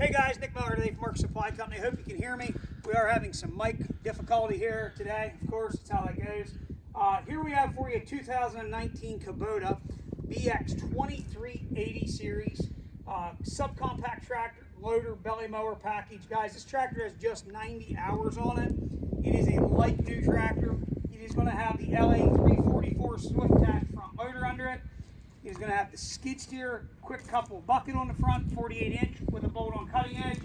Hey guys, Nick Mower today from Mark Supply Company. Hope you can hear me. We are having some mic difficulty here today. Of course, that's how that goes. Here we have for you a 2019 Kubota BX2380 series subcompact tractor, loader, belly mower package. Guys, this tractor has just 90 hours on it. It is a like new tractor. It is going to have the LA344 Swift-Tach front loader under it. It is going to have the skid steer, quick couple bucket on the front, 48-inch with a bolt-on cutting edge.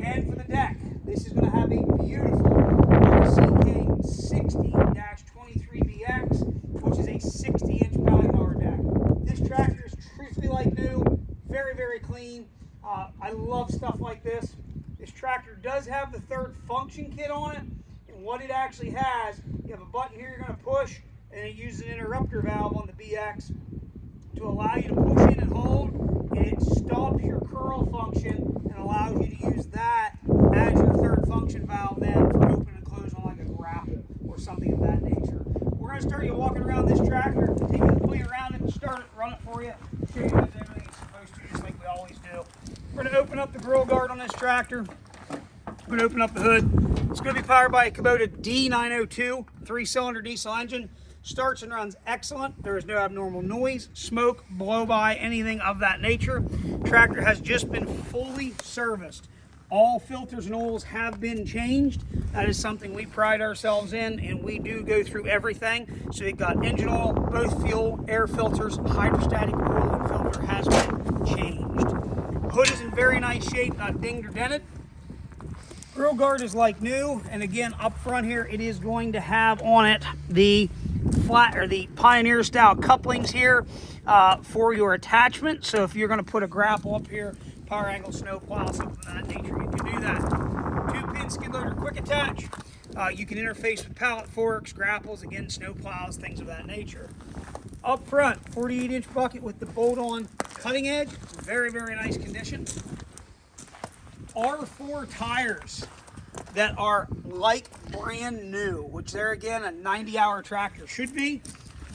And for the deck, this is going to have a beautiful CK60-23BX, which is a 60-inch belly mower deck. This tractor is truthfully like new, very, very clean. I love stuff like this. This tractor does have the third function kit on it, and what it actually has, you have a button here you're going to push, and it uses an interrupter valve on the BX to allow you to push in and hold, and it stops your curl function and allows you to use that as your third function valve then for open and close on like a grapple or something of that nature. We're going to start you walking around this tractor, take you completely around it, start it, run it for you, show you guys everything it's supposed to, just like we always do. We're going to open up the grill guard on this tractor. We're going to open up the hood. It's going to be powered by a Kubota D902 3-cylinder diesel engine. Starts and runs excellent. There is no abnormal noise, smoke, blow by, anything of that nature. Tractor has just been fully serviced. All filters and oils have been changed. That is something we pride ourselves in, and we do go through everything. So it got engine oil, both fuel, air filters, hydrostatic oil and filter has been changed. Hood is in very nice shape, not dinged or dented. Grill guard is like new, and again up front here it is going to have on it the flat or the Pioneer style couplings here for your attachment. So if you're going to put a grapple up here, power angle, snow plow, something of that nature, you can do that. 2-pin skid loader quick attach. You can interface with pallet forks, grapples, again snow plows, things of that nature. Up front, 48-inch bucket with the bolt-on cutting edge, very, very nice condition. R4 tires that are like brand new, which they're again a 90-hour tractor should be.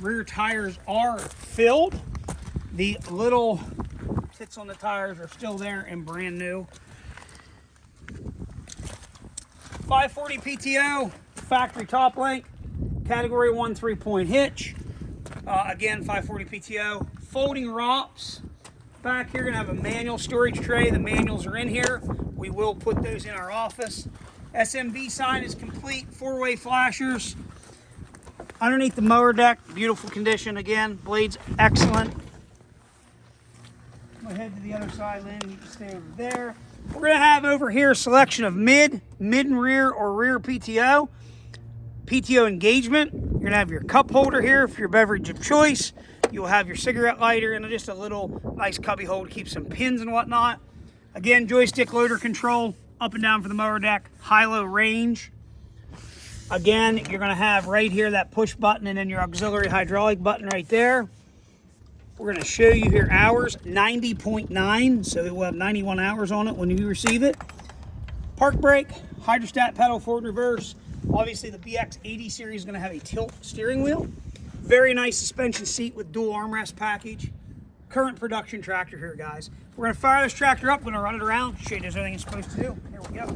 Rear tires are filled. The little tits on the tires are still there and brand new. 540 PTO, factory top link, category 1 3-point hitch. Again, 540 PTO, folding ROPS. Back here, we're going to have a manual storage tray. The manuals are in here. We will put those in our office. SMB sign is complete. 4-way flashers. Underneath the mower deck, beautiful condition again. Blades excellent. Go ahead to the other side, Landen. You can stay over there. We're going to have over here a selection of mid and rear or rear PTO. PTO engagement. You're going to have your cup holder here for your beverage of choice. You'll have your cigarette lighter and just a little nice cubby hole to keep some pins and whatnot. Again, joystick loader control, up and down for the mower deck, high-low range. Again, you're going to have right here that push button and then your auxiliary hydraulic button right there. We're going to show you here hours, 90.9, so it will have 91 hours on it when you receive it. Park brake, hydrostat pedal forward reverse. Obviously, the BX80 series is going to have a tilt steering wheel. Very nice suspension seat with dual armrest package. Current production tractor here, guys. We're going to fire this tractor up. We're going to run it around, show you everything it's supposed to do. Here we go.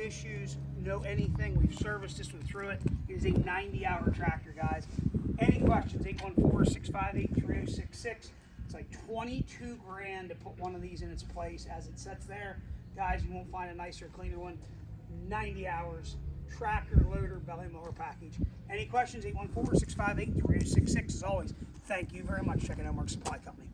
issues, no anything. We've serviced this one through it. It is a 90-hour tractor, guys. Any questions? 814-658-3066. It's like 22 grand to put one of these in its place as it sits there. Guys, you won't find a nicer, cleaner one. 90 hours, tractor, loader, belly mower package. Any questions? 814-658-3066. As always, thank you very much. Checking out Mark Supply Company.